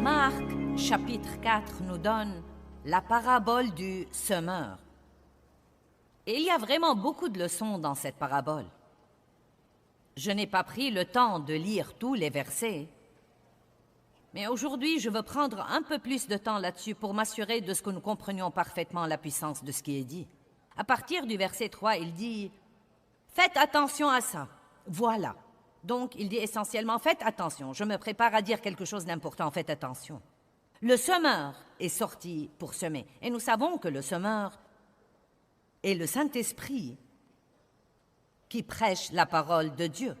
Marc, chapitre 4, nous donne la parabole du semeur. Et il y a vraiment beaucoup de leçons dans cette parabole. Je n'ai pas pris le temps de lire tous les versets, mais aujourd'hui, je veux prendre un peu plus de temps là-dessus pour m'assurer de ce que nous comprenions parfaitement la puissance de ce qui est dit. À partir du verset 3, il dit « Faites attention à ça. » Voilà. Donc, il dit essentiellement « Faites attention. » Je me prépare à dire quelque chose d'important. Faites attention. Le semeur est sorti pour semer. Et nous savons que le semeur est le Saint-Esprit qui prêche la parole de Dieu.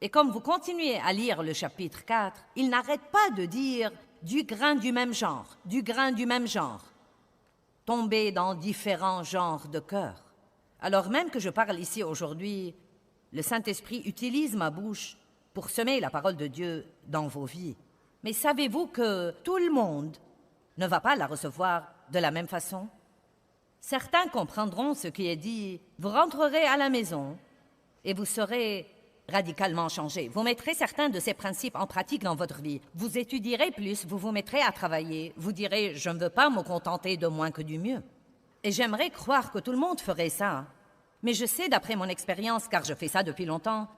Et comme vous continuez à lire le chapitre 4, il n'arrête pas de dire « du grain du même genre, du grain du même genre », tomber dans différents genres de cœur. Alors même que je parle ici aujourd'hui, le Saint-Esprit utilise ma bouche pour semer la parole de Dieu dans vos vies. Mais savez-vous que tout le monde ne va pas la recevoir de la même façon? Certains comprendront ce qui est dit. Vous rentrerez à la maison et vous serez radicalement changé. Vous mettrez certains de ces principes en pratique dans votre vie. Vous étudierez plus, vous vous mettrez à travailler. Vous direz « je ne veux pas me contenter de moins que du mieux ». Et j'aimerais croire que tout le monde ferait ça. Mais je sais d'après mon expérience, car je fais ça depuis longtemps,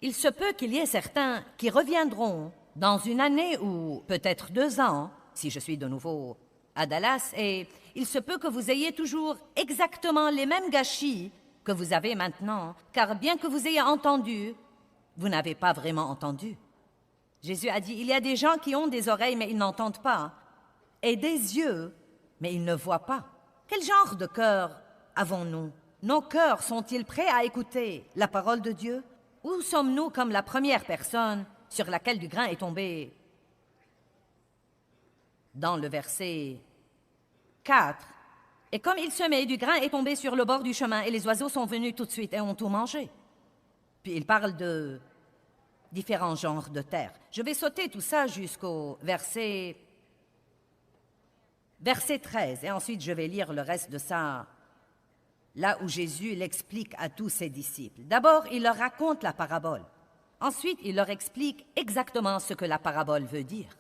il se peut qu'il y ait certains qui reviendront dans une année ou peut-être 2 ans, si je suis de nouveau à Dallas, et il se peut que vous ayez toujours exactement les mêmes gâchis que vous avez maintenant, car bien que vous ayez entendu, vous n'avez pas vraiment entendu. Jésus a dit, il y a des gens qui ont des oreilles, mais ils n'entendent pas, et des yeux, mais ils ne voient pas. Quel genre de cœur avons-nous? Nos cœurs sont-ils prêts à écouter la parole de Dieu? Ou sommes-nous comme la première personne sur laquelle du grain est tombé? Dans le verset 4, « Et comme il semait, du grain est tombé sur le bord du chemin, et les oiseaux sont venus tout de suite et ont tout mangé. » Puis il parle de différents genres de terre. Je vais sauter tout ça jusqu'au verset 13, et ensuite je vais lire le reste de ça, là où Jésus l'explique à tous ses disciples. D'abord, il leur raconte la parabole. Ensuite, il leur explique exactement ce que la parabole veut dire.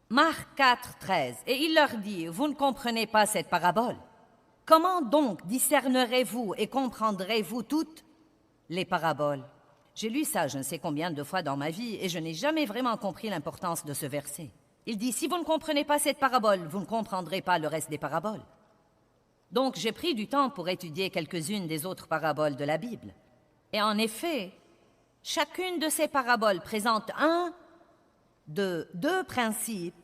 Marc 4, 13, et il leur dit, « Vous ne comprenez pas cette parabole. Comment donc discernerez-vous et comprendrez-vous toutes les paraboles? » J'ai lu ça je ne sais combien de fois dans ma vie et je n'ai jamais vraiment compris l'importance de ce verset. Il dit, « Si vous ne comprenez pas cette parabole, vous ne comprendrez pas le reste des paraboles. » Donc, j'ai pris du temps pour étudier quelques-unes des autres paraboles de la Bible. Et en effet, chacune de ces paraboles présente un de 2 principes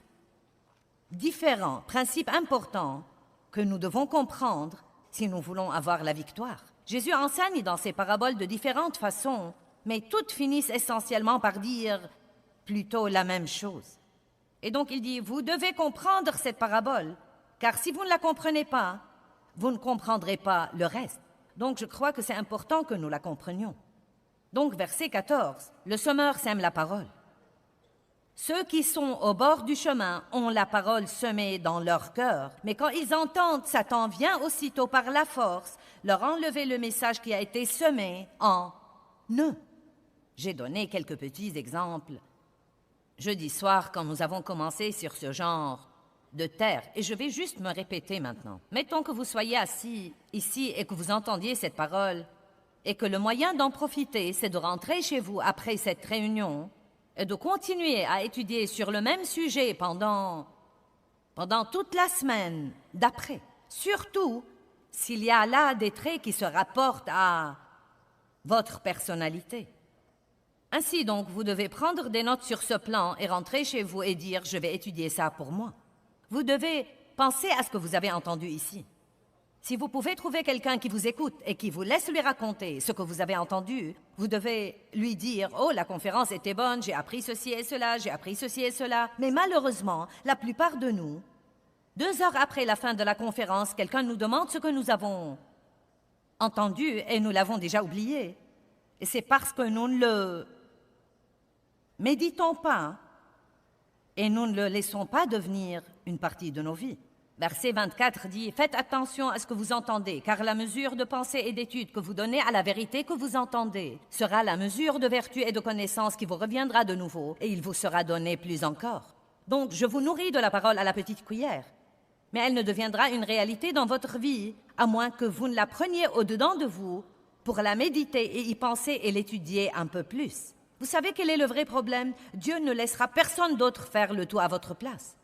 différents, principes importants que nous devons comprendre si nous voulons avoir la victoire. Jésus enseigne dans ces paraboles de différentes façons, mais toutes finissent essentiellement par dire plutôt la même chose. Et donc il dit, vous devez comprendre cette parabole, car si vous ne la comprenez pas, vous ne comprendrez pas le reste. Donc je crois que c'est important que nous la comprenions. Donc verset 14, le semeur sème la parole. Ceux qui sont au bord du chemin ont la parole semée dans leur cœur, mais quand ils entendent, Satan vient aussitôt par la force leur enlever le message qui a été semé en eux. J'ai donné quelques petits exemples jeudi soir quand nous avons commencé sur ce genre de terre, et je vais juste me répéter maintenant. Mettons que vous soyez assis ici et que vous entendiez cette parole, et que le moyen d'en profiter, c'est de rentrer chez vous après cette réunion et de continuer à étudier sur le même sujet pendant toute la semaine d'après. Surtout s'il y a là des traits qui se rapportent à votre personnalité. Ainsi donc, vous devez prendre des notes sur ce plan et rentrer chez vous et dire « je vais étudier ça pour moi ». Vous devez penser à ce que vous avez entendu ici. Si vous pouvez trouver quelqu'un qui vous écoute et qui vous laisse lui raconter ce que vous avez entendu, vous devez lui dire « Oh, la conférence était bonne, j'ai appris ceci et cela, j'ai appris ceci et cela. » Mais malheureusement, la plupart de nous, 2 heures après la fin de la conférence, quelqu'un nous demande ce que nous avons entendu et nous l'avons déjà oublié. Et c'est parce que nous ne le méditons pas et nous ne le laissons pas devenir une partie de nos vies. Verset 24 dit « Faites attention à ce que vous entendez, car la mesure de pensée et d'étude que vous donnez à la vérité que vous entendez sera la mesure de vertu et de connaissance qui vous reviendra de nouveau, et il vous sera donné plus encore. » Donc, je vous nourris de la parole à la petite cuillère. Mais elle ne deviendra une réalité dans votre vie, à moins que vous ne la preniez au-dedans de vous pour la méditer et y penser et l'étudier un peu plus. Vous savez quel est le vrai problème? Dieu ne laissera personne d'autre faire le tout à votre place.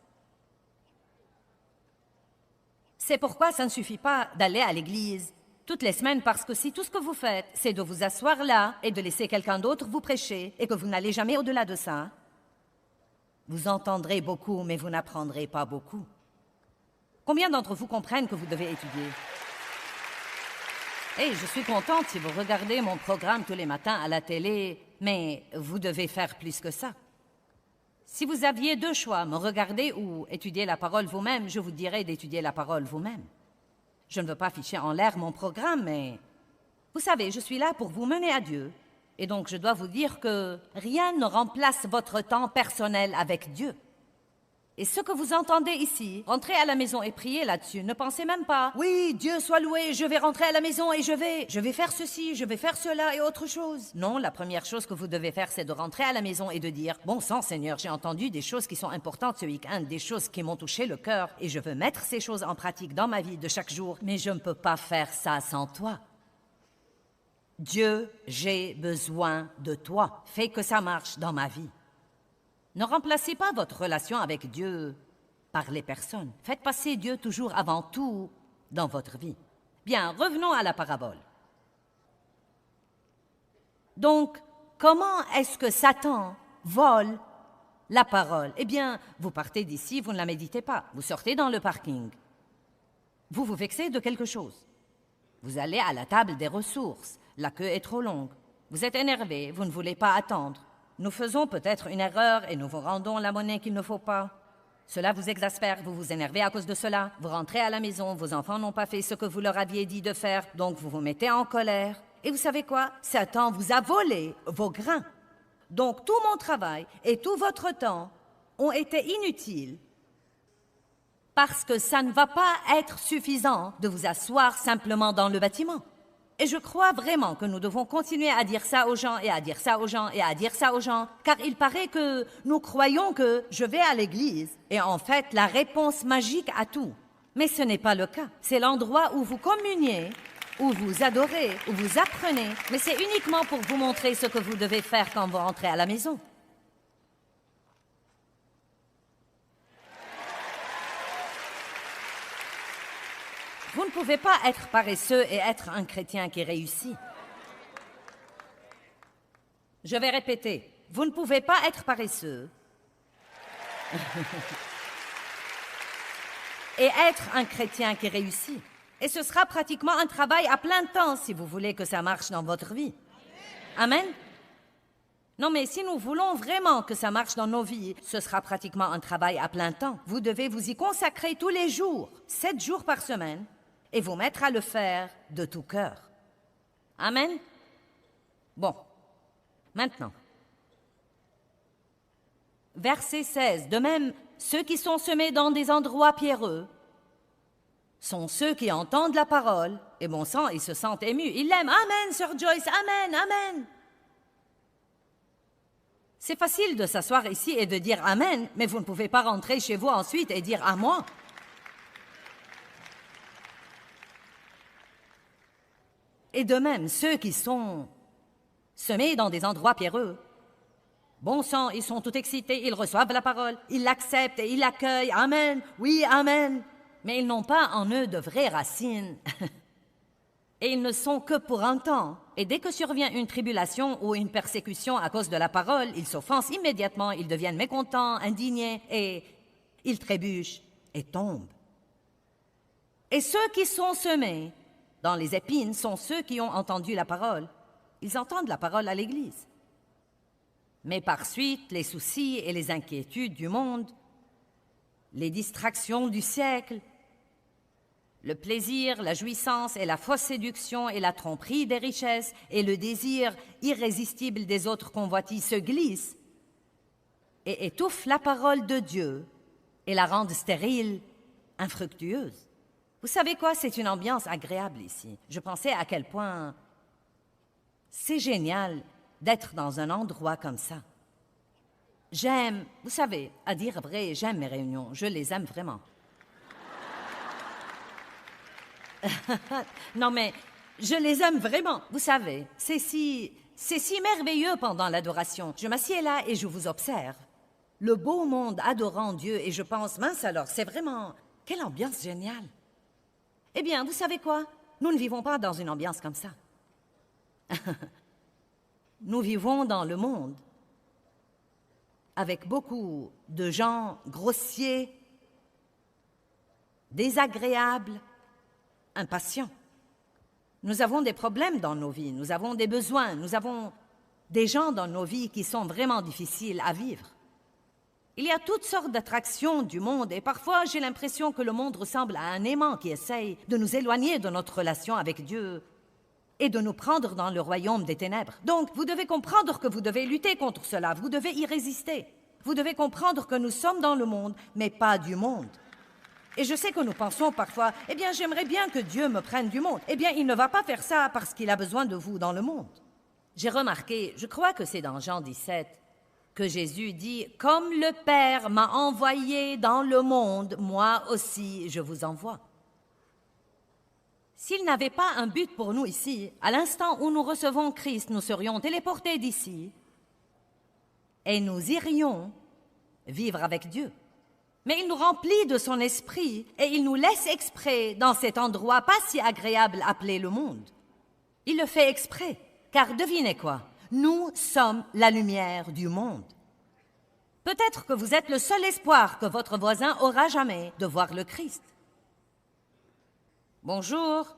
C'est pourquoi ça ne suffit pas d'aller à l'église toutes les semaines, parce que si tout ce que vous faites, c'est de vous asseoir là et de laisser quelqu'un d'autre vous prêcher, et que vous n'allez jamais au-delà de ça, vous entendrez beaucoup, mais vous n'apprendrez pas beaucoup. Combien d'entre vous comprennent que vous devez étudier? Je suis contente si vous regardez mon programme tous les matins à la télé, mais vous devez faire plus que ça. Si vous aviez deux choix, me regarder ou étudier la parole vous-même, je vous dirais d'étudier la parole vous-même. Je ne veux pas ficher en l'air mon programme, mais vous savez, je suis là pour vous mener à Dieu. Et donc, je dois vous dire que rien ne remplace votre temps personnel avec Dieu. Et ce que vous entendez ici, rentrez à la maison et priez là-dessus. Ne pensez même pas, oui, Dieu soit loué, je vais rentrer à la maison et je vais faire ceci, je vais faire cela et autre chose. Non, la première chose que vous devez faire, c'est de rentrer à la maison et de dire, bon sang Seigneur, j'ai entendu des choses qui sont importantes ce week-end, des choses qui m'ont touché le cœur, et je veux mettre ces choses en pratique dans ma vie de chaque jour, mais je ne peux pas faire ça sans toi. Dieu, j'ai besoin de toi. Fais que ça marche dans ma vie. Ne remplacez pas votre relation avec Dieu par les personnes. Faites passer Dieu toujours avant tout dans votre vie. Bien, revenons à la parabole. Donc, comment est-ce que Satan vole la parole? Eh bien, vous partez d'ici, vous ne la méditez pas. Vous sortez dans le parking. Vous vous vexez de quelque chose. Vous allez à la table des ressources. La queue est trop longue. Vous êtes énervé, vous ne voulez pas attendre. Nous faisons peut-être une erreur et nous vous rendons la monnaie qu'il ne faut pas. Cela vous exaspère, vous vous énervez à cause de cela. Vous rentrez à la maison, vos enfants n'ont pas fait ce que vous leur aviez dit de faire, donc vous vous mettez en colère. Et vous savez quoi? Satan vous a volé vos grains. Donc tout mon travail et tout votre temps ont été inutiles parce que ça ne va pas être suffisant de vous asseoir simplement dans le bâtiment. Et je crois vraiment que nous devons continuer à dire ça aux gens et à dire ça aux gens et à dire ça aux gens, car il paraît que nous croyons que je vais à l'église est en fait la réponse magique à tout. Mais ce n'est pas le cas. C'est l'endroit où vous communiez, où vous adorez, où vous apprenez, mais c'est uniquement pour vous montrer ce que vous devez faire quand vous rentrez à la maison. Vous ne pouvez pas être paresseux et être un chrétien qui réussit. Je vais répéter. Vous ne pouvez pas être paresseux et être un chrétien qui réussit. Et ce sera pratiquement un travail à plein temps si vous voulez que ça marche dans votre vie. Amen? Non, mais si nous voulons vraiment que ça marche dans nos vies, ce sera pratiquement un travail à plein temps. Vous devez vous y consacrer tous les jours, 7 jours par semaine, et vous mettre à le faire de tout cœur. Amen? Bon, maintenant. Verset 16. De même, ceux qui sont semés dans des endroits pierreux sont ceux qui entendent la parole, et bon sang, ils se sentent émus. Ils l'aiment. Amen, Sœur Joyce, amen, amen. C'est facile de s'asseoir ici et de dire amen, mais vous ne pouvez pas rentrer chez vous ensuite et dire à moi. Et de même, ceux qui sont semés dans des endroits pierreux, bon sang, ils sont tout excités, ils reçoivent la parole, ils l'acceptent et ils l'accueillent. Amen, oui, amen. Mais ils n'ont pas en eux de vraies racines. Et ils ne sont que pour un temps. Et dès que survient une tribulation ou une persécution à cause de la parole, ils s'offensent immédiatement, ils deviennent mécontents, indignés, et ils trébuchent et tombent. Et ceux qui sont semés dans les épines sont ceux qui ont entendu la parole. Ils entendent la parole à l'Église. Mais par suite, les soucis et les inquiétudes du monde, les distractions du siècle, le plaisir, la jouissance et la fausse séduction et la tromperie des richesses et le désir irrésistible des autres convoitises se glissent et étouffent la parole de Dieu et la rendent stérile, infructueuse. Vous savez quoi? C'est une ambiance agréable ici. Je pensais à quel point c'est génial d'être dans un endroit comme ça. j'aime, vous savez, à dire vrai, j'aime mes réunions. Je les aime vraiment. Non, mais je les aime vraiment. Vous savez, c'est si merveilleux pendant l'adoration. Je m'assieds là et je vous observe. Le beau monde adorant Dieu et je pense, mince alors, c'est vraiment... Quelle ambiance géniale. Eh bien, vous savez quoi? Nous ne vivons pas dans une ambiance comme ça. Nous vivons dans le monde avec beaucoup de gens grossiers, désagréables, impatients. Nous avons des problèmes dans nos vies, nous avons des besoins, nous avons des gens dans nos vies qui sont vraiment difficiles à vivre. Il y a toutes sortes d'attractions du monde et parfois j'ai l'impression que le monde ressemble à un aimant qui essaye de nous éloigner de notre relation avec Dieu et de nous prendre dans le royaume des ténèbres. Donc, vous devez comprendre que vous devez lutter contre cela, vous devez y résister. Vous devez comprendre que nous sommes dans le monde, mais pas du monde. Et je sais que nous pensons parfois, « Eh bien, j'aimerais bien que Dieu me prenne du monde. » Eh bien, il ne va pas faire ça parce qu'il a besoin de vous dans le monde. J'ai remarqué, je crois que c'est dans Jean 17, que Jésus dit, « Comme le Père m'a envoyé dans le monde, moi aussi je vous envoie. » S'il n'avait pas un but pour nous ici, à l'instant où nous recevons Christ, nous serions téléportés d'ici et nous irions vivre avec Dieu. Mais il nous remplit de son esprit et il nous laisse exprès dans cet endroit pas si agréable appelé le monde. Il le fait exprès, car devinez quoi? Nous sommes la lumière du monde. Peut-être que vous êtes le seul espoir que votre voisin aura jamais de voir le Christ. Bonjour.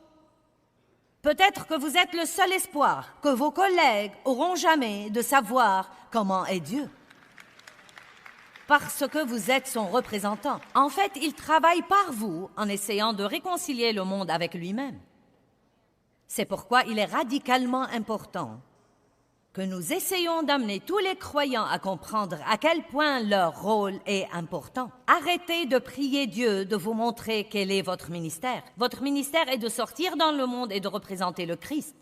Peut-être que vous êtes le seul espoir que vos collègues auront jamais de savoir comment est Dieu. Parce que vous êtes son représentant. En fait, il travaille par vous en essayant de réconcilier le monde avec lui-même. C'est pourquoi il est radicalement important que nous essayons d'amener tous les croyants à comprendre à quel point leur rôle est important. Arrêtez de prier Dieu de vous montrer quel est votre ministère. Votre ministère est de sortir dans le monde et de représenter le Christ.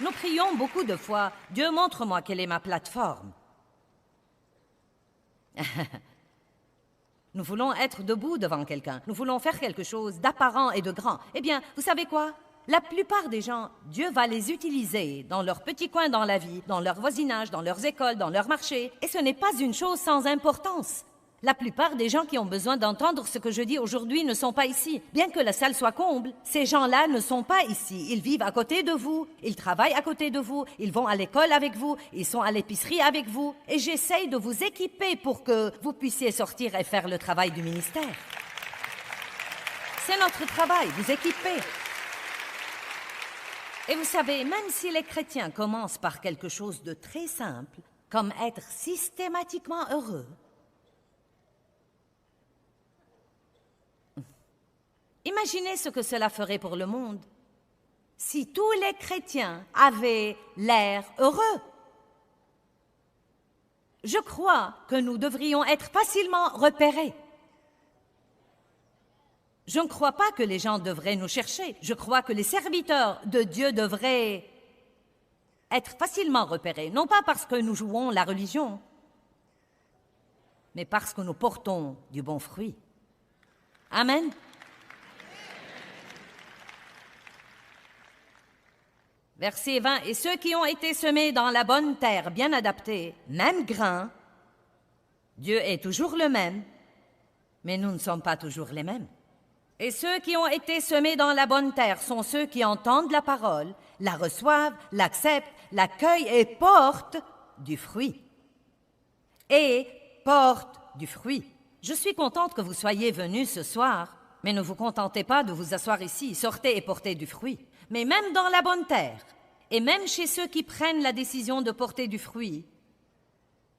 Nous prions beaucoup de fois, « Dieu, montre-moi quelle est ma plateforme. » Nous voulons être debout devant quelqu'un. Nous voulons faire quelque chose d'apparent et de grand. Eh bien, vous savez quoi? La plupart des gens, Dieu va les utiliser dans leur petit coin dans la vie, dans leur voisinage, dans leurs écoles, dans leur marché. Et ce n'est pas une chose sans importance. La plupart des gens qui ont besoin d'entendre ce que je dis aujourd'hui ne sont pas ici. Bien que la salle soit comble, ces gens-là ne sont pas ici. Ils vivent à côté de vous, ils travaillent à côté de vous, ils vont à l'école avec vous, ils sont à l'épicerie avec vous. Et j'essaye de vous équiper pour que vous puissiez sortir et faire le travail du ministère. C'est notre travail, vous équiper. Et vous savez, même si les chrétiens commencent par quelque chose de très simple, comme être systématiquement heureux, imaginez ce que cela ferait pour le monde si tous les chrétiens avaient l'air heureux. Je crois que nous devrions être facilement repérés. Je ne crois pas que les gens devraient nous chercher. Je crois que les serviteurs de Dieu devraient être facilement repérés, non pas parce que nous jouons la religion, mais parce que nous portons du bon fruit. Amen. Verset 20, « Et ceux qui ont été semés dans la bonne terre, bien adaptés, même grain, Dieu est toujours le même, mais nous ne sommes pas toujours les mêmes. Et ceux qui ont été semés dans la bonne terre sont ceux qui entendent la parole, la reçoivent, l'acceptent, l'accueillent et portent du fruit. Et portent du fruit. Je suis contente que vous soyez venus ce soir, mais ne vous contentez pas de vous asseoir ici, sortez et portez du fruit. Mais même dans la bonne terre, et même chez ceux qui prennent la décision de porter du fruit,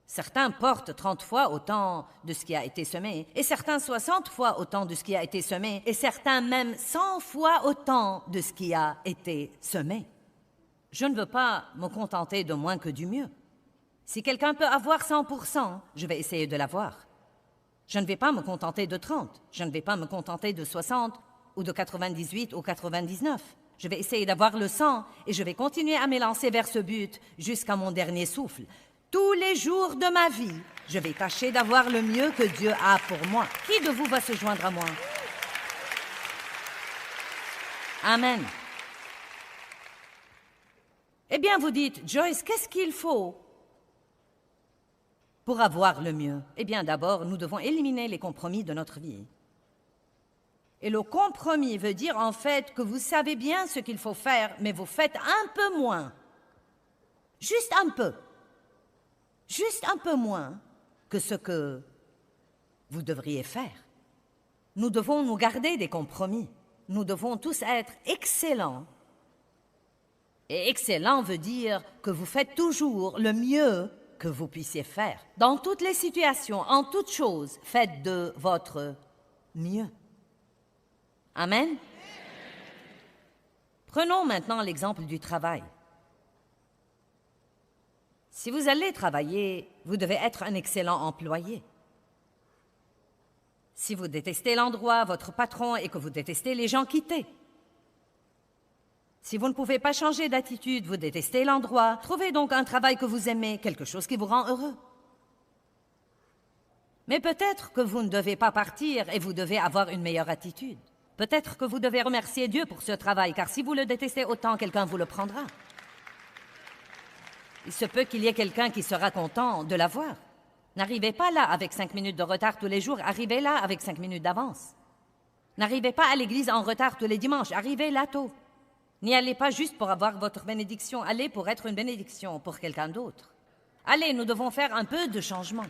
certains portent 30 fois autant de ce qui a été semé, et certains 60 fois autant de ce qui a été semé, et certains même 100 fois autant de ce qui a été semé. Je ne veux pas me contenter de moins que du mieux. Si quelqu'un peut avoir 100%, je vais essayer de l'avoir. Je ne vais pas me contenter de 30, je ne vais pas me contenter de 60 ou de 98 ou 99. Je vais essayer d'avoir le sang et je vais continuer à m'élancer vers ce but jusqu'à mon dernier souffle. Tous les jours de ma vie, je vais tâcher d'avoir le mieux que Dieu a pour moi. Qui de vous va se joindre à moi? Amen. Eh bien, vous dites, Joyce, qu'est-ce qu'il faut pour avoir le mieux? Eh bien, d'abord, nous devons éliminer les compromis de notre vie. Et le compromis veut dire en fait que vous savez bien ce qu'il faut faire, mais vous faites un peu moins. Juste un peu. Juste un peu moins que ce que vous devriez faire. Nous devons nous garder des compromis. Nous devons tous être excellents. Et excellent veut dire que vous faites toujours le mieux que vous puissiez faire. Dans toutes les situations, en toutes choses, faites de votre mieux. Amen. Prenons maintenant l'exemple du travail. Si vous allez travailler, vous devez être un excellent employé. Si vous détestez l'endroit, votre patron et que vous détestez les gens, quittez. Si vous ne pouvez pas changer d'attitude, vous détestez l'endroit, trouvez donc un travail que vous aimez, quelque chose qui vous rend heureux. Mais peut-être que vous ne devez pas partir et vous devez avoir une meilleure attitude. Peut-être que vous devez remercier Dieu pour ce travail, car si vous le détestez autant, quelqu'un vous le prendra. Il se peut qu'il y ait quelqu'un qui sera content de l'avoir. N'arrivez pas là avec 5 minutes de retard tous les jours, arrivez là avec 5 minutes d'avance. N'arrivez pas à l'église en retard tous les dimanches, arrivez là tôt. N'y allez pas juste pour avoir votre bénédiction, allez pour être une bénédiction pour quelqu'un d'autre. Allez, nous devons faire un peu de changement.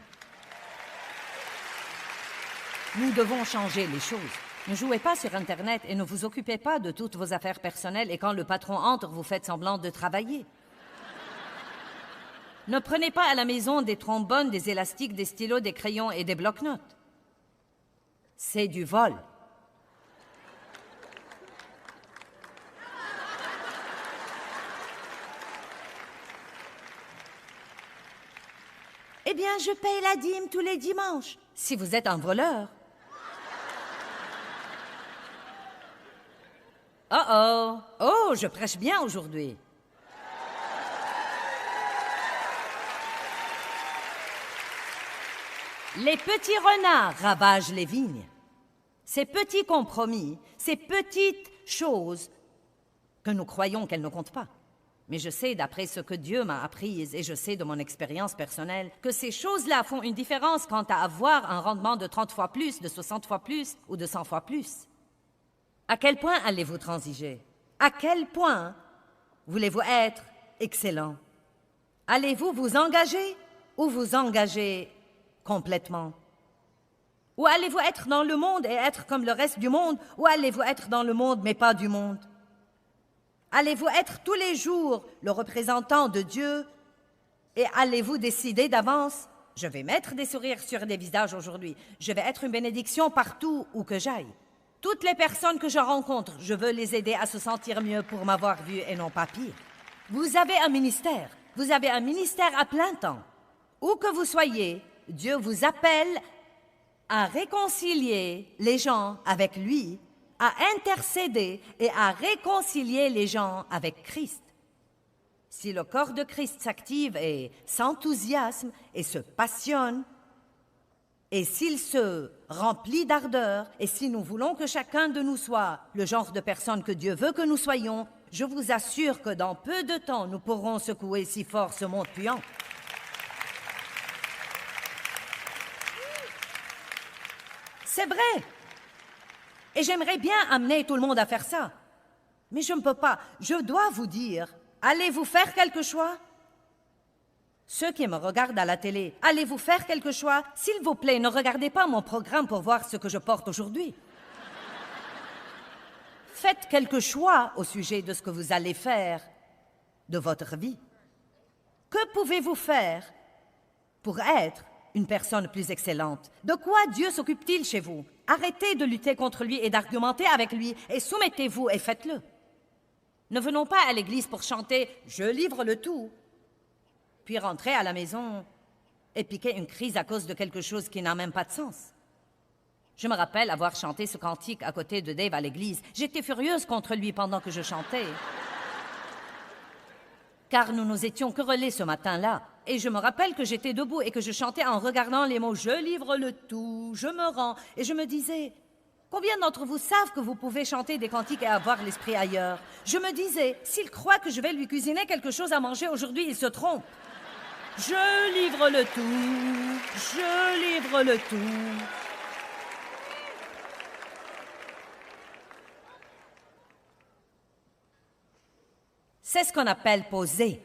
Nous devons changer les choses. Ne jouez pas sur Internet et ne vous occupez pas de toutes vos affaires personnelles et quand le patron entre, vous faites semblant de travailler. Ne prenez pas à la maison des trombones, des élastiques, des stylos, des crayons et des bloc-notes. C'est du vol. Eh bien, je paye la dîme tous les dimanches. Si vous êtes un voleur. Oh! Oh, je prêche bien aujourd'hui. Les petits renards ravagent les vignes. Ces petits compromis, ces petites choses que nous croyons qu'elles ne comptent pas. Mais je sais, d'après ce que Dieu m'a appris, et je sais de mon expérience personnelle, que ces choses-là font une différence quant à avoir un rendement de 30 fois plus, de 60 fois plus ou de 100 fois plus. À quel point allez-vous transiger? À quel point voulez-vous être excellent? Allez-vous vous engager ou vous engager complètement? Ou allez-vous être dans le monde et être comme le reste du monde? Ou allez-vous être dans le monde mais pas du monde? Allez-vous être tous les jours le représentant de Dieu et allez-vous décider d'avance, je vais mettre des sourires sur des visages aujourd'hui, je vais être une bénédiction partout où que j'aille. Toutes les personnes que je rencontre, je veux les aider à se sentir mieux pour m'avoir vu et non pas pire. Vous avez un ministère à plein temps. Où que vous soyez, Dieu vous appelle à réconcilier les gens avec lui, à intercéder et à réconcilier les gens avec Christ. Si le corps de Christ s'active et s'enthousiasme et se passionne, et s'il se remplit d'ardeur, et si nous voulons que chacun de nous soit le genre de personne que Dieu veut que nous soyons, je vous assure que dans peu de temps, nous pourrons secouer si fort ce monde puant. C'est vrai. Et j'aimerais bien amener tout le monde à faire ça. Mais je ne peux pas. Je dois vous dire, allez-vous faire quelque choix? Ceux qui me regardent à la télé, allez-vous faire quelque choix? S'il vous plaît, ne regardez pas mon programme pour voir ce que je porte aujourd'hui. Faites quelque choix au sujet de ce que vous allez faire de votre vie. Que pouvez-vous faire pour être une personne plus excellente? De quoi Dieu s'occupe-t-il chez vous? Arrêtez de lutter contre lui et d'argumenter avec lui et soumettez-vous et faites-le. Ne venons pas à l'église pour chanter « Je livre le tout », puis rentrer à la maison et piquer une crise à cause de quelque chose qui n'a même pas de sens. Je me rappelle avoir chanté ce cantique à côté de Dave à l'église. J'étais furieuse contre lui pendant que je chantais. Car nous nous étions querellés ce matin-là. Et je me rappelle que j'étais debout et que je chantais en regardant les mots « Je livre le tout, je me rends ». Et je me disais, combien d'entre vous savent que vous pouvez chanter des cantiques et avoir l'esprit ailleurs? Je me disais, s'il croit que je vais lui cuisiner quelque chose à manger aujourd'hui, il se trompe. Je livre le tout, je livre le tout. C'est ce qu'on appelle poser.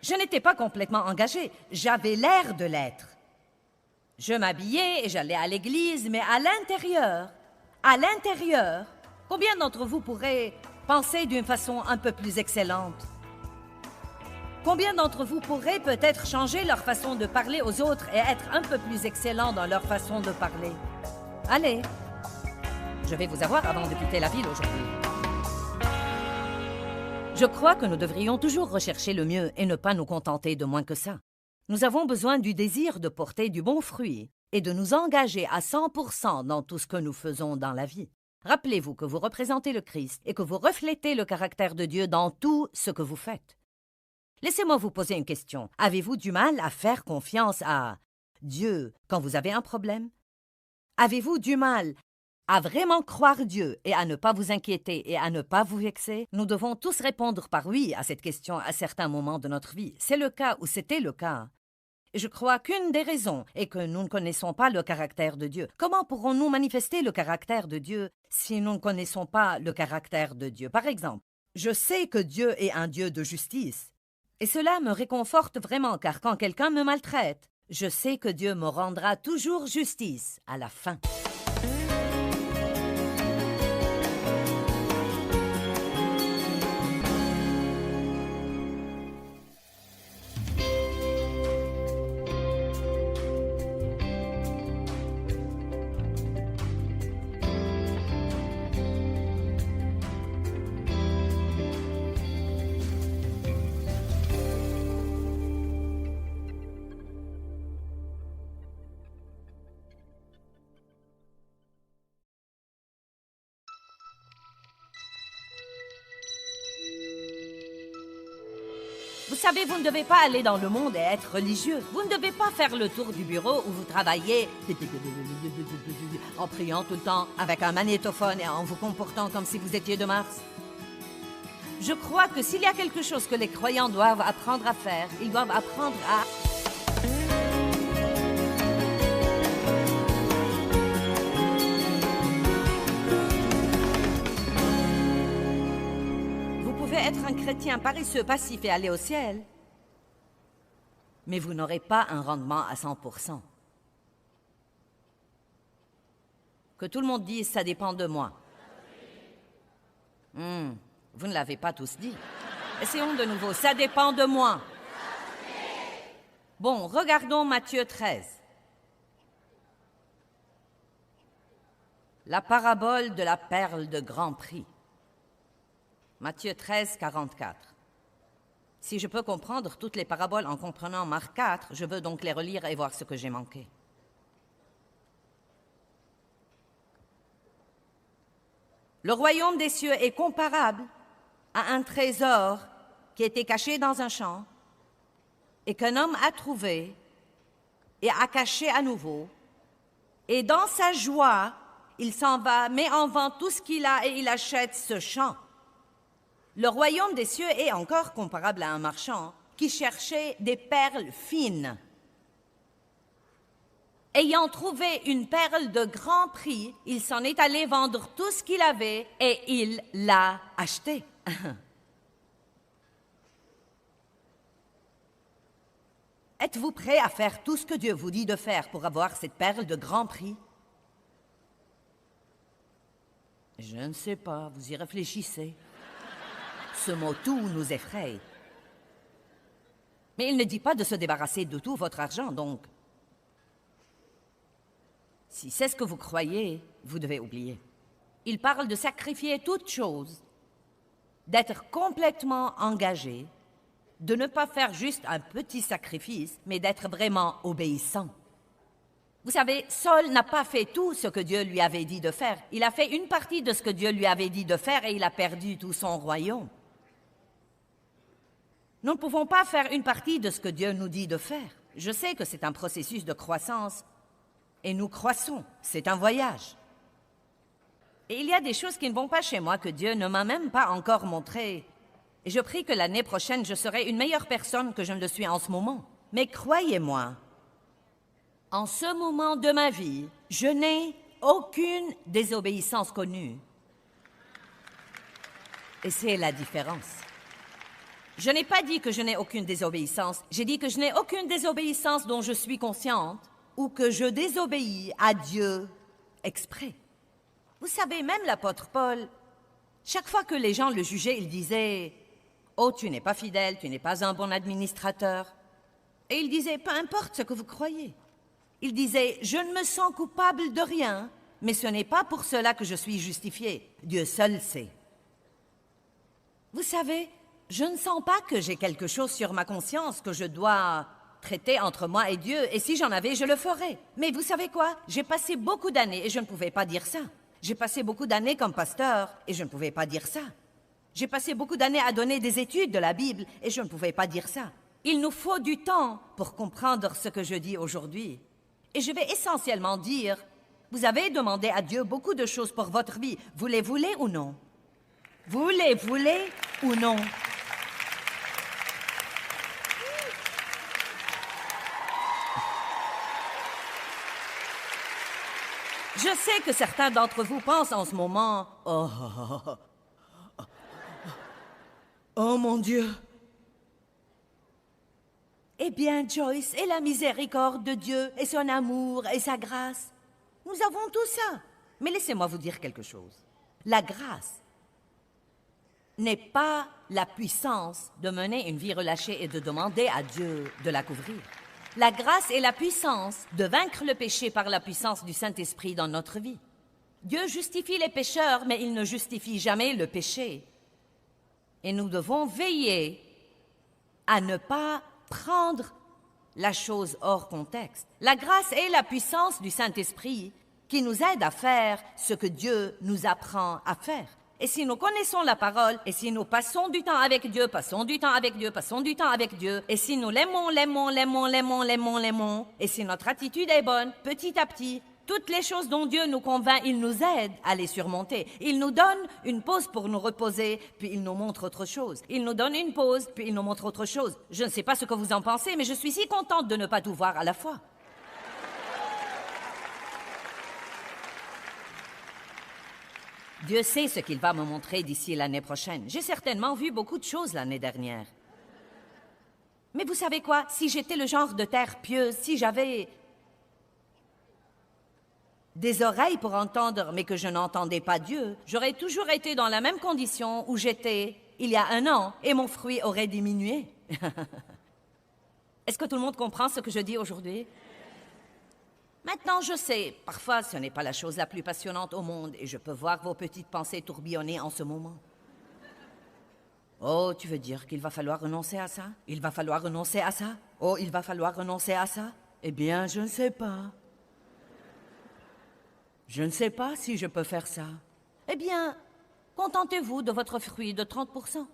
Je n'étais pas complètement engagée, j'avais l'air de l'être. Je m'habillais et j'allais à l'église, mais à l'intérieur, combien d'entre vous pourraient penser d'une façon un peu plus excellente? Combien d'entre vous pourraient peut-être changer leur façon de parler aux autres et être un peu plus excellents dans leur façon de parler? Allez, je vais vous avoir avant de quitter la ville aujourd'hui. Je crois que nous devrions toujours rechercher le mieux et ne pas nous contenter de moins que ça. Nous avons besoin du désir de porter du bon fruit et de nous engager à 100% dans tout ce que nous faisons dans la vie. Rappelez-vous que vous représentez le Christ et que vous reflétez le caractère de Dieu dans tout ce que vous faites. Laissez-moi vous poser une question. Avez-vous du mal à faire confiance à Dieu quand vous avez un problème? Avez-vous du mal à vraiment croire Dieu et à ne pas vous inquiéter et à ne pas vous vexer? Nous devons tous répondre par oui à cette question à certains moments de notre vie. C'est le cas ou c'était le cas. Et je crois qu'une des raisons est que nous ne connaissons pas le caractère de Dieu. Comment pourrons-nous manifester le caractère de Dieu si nous ne connaissons pas le caractère de Dieu? Par exemple, je sais que Dieu est un Dieu de justice. Et cela me réconforte vraiment, car quand quelqu'un me maltraite, je sais que Dieu me rendra toujours justice à la fin. Vous savez, vous ne devez pas aller dans le monde et être religieux. Vous ne devez pas faire le tour du bureau où vous travaillez en priant tout le temps avec un magnétophone et en vous comportant comme si vous étiez de Mars. Je crois que s'il y a quelque chose que les croyants doivent apprendre à faire, ils doivent apprendre à... être un chrétien paresseux, passif et aller au ciel, mais vous n'aurez pas un rendement à 100%. Que tout le monde dise « ça dépend de moi ». Vous ne l'avez pas tous dit. Essayons de nouveau « ça dépend de moi ». Bon, regardons Matthieu 13. La parabole de la perle de grand prix. Matthieu 13, 44. Si je peux comprendre toutes les paraboles en comprenant Marc 4, je veux donc les relire et voir ce que j'ai manqué. Le royaume des cieux est comparable à un trésor qui était caché dans un champ et qu'un homme a trouvé et a caché à nouveau. Et dans sa joie, il s'en va, met en vente tout ce qu'il a et il achète ce champ. Le royaume des cieux est encore comparable à un marchand qui cherchait des perles fines. Ayant trouvé une perle de grand prix, il s'en est allé vendre tout ce qu'il avait et il l'a achetée. Êtes-vous prêt à faire tout ce que Dieu vous dit de faire pour avoir cette perle de grand prix? Je ne sais pas, vous y réfléchissez. Ce mot « tout » nous effraie. Mais il ne dit pas de se débarrasser de tout votre argent, donc. Si c'est ce que vous croyez, vous devez oublier. Il parle de sacrifier toute chose, d'être complètement engagé, de ne pas faire juste un petit sacrifice, mais d'être vraiment obéissant. Vous savez, Saul n'a pas fait tout ce que Dieu lui avait dit de faire. Il a fait une partie de ce que Dieu lui avait dit de faire et il a perdu tout son royaume. Nous ne pouvons pas faire une partie de ce que Dieu nous dit de faire. Je sais que c'est un processus de croissance et nous croissons. C'est un voyage. Et il y a des choses qui ne vont pas chez moi que Dieu ne m'a même pas encore montrées. Et je prie que l'année prochaine, je serai une meilleure personne que je ne le suis en ce moment. Mais croyez-moi, en ce moment de ma vie, je n'ai aucune désobéissance connue. Et c'est la différence. Je n'ai pas dit que je n'ai aucune désobéissance. J'ai dit que je n'ai aucune désobéissance dont je suis consciente ou que je désobéis à Dieu exprès. Vous savez, même l'apôtre Paul, chaque fois que les gens le jugeaient, il disait « Oh, tu n'es pas fidèle, tu n'es pas un bon administrateur. » Et il disait « Peu importe ce que vous croyez. » Il disait « Je ne me sens coupable de rien, mais ce n'est pas pour cela que je suis justifié. Dieu seul sait. » Vous savez, je ne sens pas que j'ai quelque chose sur ma conscience que je dois traiter entre moi et Dieu, et si j'en avais, je le ferais. Mais vous savez quoi? J'ai passé beaucoup d'années et je ne pouvais pas dire ça. J'ai passé beaucoup d'années comme pasteur et je ne pouvais pas dire ça. J'ai passé beaucoup d'années à donner des études de la Bible et je ne pouvais pas dire ça. Il nous faut du temps pour comprendre ce que je dis aujourd'hui. Et je vais essentiellement dire, vous avez demandé à Dieu beaucoup de choses pour votre vie. Vous les voulez ou non? Vous les voulez ou non? Je sais que certains d'entre vous pensent en ce moment, « Oh mon Dieu! » Eh bien, Joyce, et la miséricorde de Dieu, et son amour, et sa grâce, nous avons tout ça. Mais laissez-moi vous dire quelque chose. La grâce n'est pas la puissance de mener une vie relâchée et de demander à Dieu de la couvrir. La grâce est la puissance de vaincre le péché par la puissance du Saint-Esprit dans notre vie. Dieu justifie les pécheurs, mais il ne justifie jamais le péché. Et nous devons veiller à ne pas prendre la chose hors contexte. La grâce est la puissance du Saint-Esprit qui nous aide à faire ce que Dieu nous apprend à faire. Et si nous connaissons la parole, et si nous passons du temps avec Dieu, passons du temps avec Dieu, passons du temps avec Dieu, et si nous l'aimons, et si notre attitude est bonne, petit à petit, toutes les choses dont Dieu nous convainc, il nous aide à les surmonter. Il nous donne une pause pour nous reposer, puis il nous montre autre chose. Il nous donne une pause, puis il nous montre autre chose. Je ne sais pas ce que vous en pensez, mais je suis si contente de ne pas tout voir à la fois. Dieu sait ce qu'il va me montrer d'ici l'année prochaine. J'ai certainement vu beaucoup de choses l'année dernière. Mais vous savez quoi? Si j'étais le genre de terre pieuse, si j'avais des oreilles pour entendre, mais que je n'entendais pas Dieu, j'aurais toujours été dans la même condition où j'étais il y a 1 an et mon fruit aurait diminué. Est-ce que tout le monde comprend ce que je dis aujourd'hui? Maintenant, je sais, parfois ce n'est pas la chose la plus passionnante au monde et je peux voir vos petites pensées tourbillonner en ce moment. Oh, tu veux dire qu'il va falloir renoncer à ça? Il va falloir renoncer à ça? Oh, il va falloir renoncer à ça? Eh bien, je ne sais pas. Je ne sais pas si je peux faire ça. Eh bien, contentez-vous de votre fruit de 30%.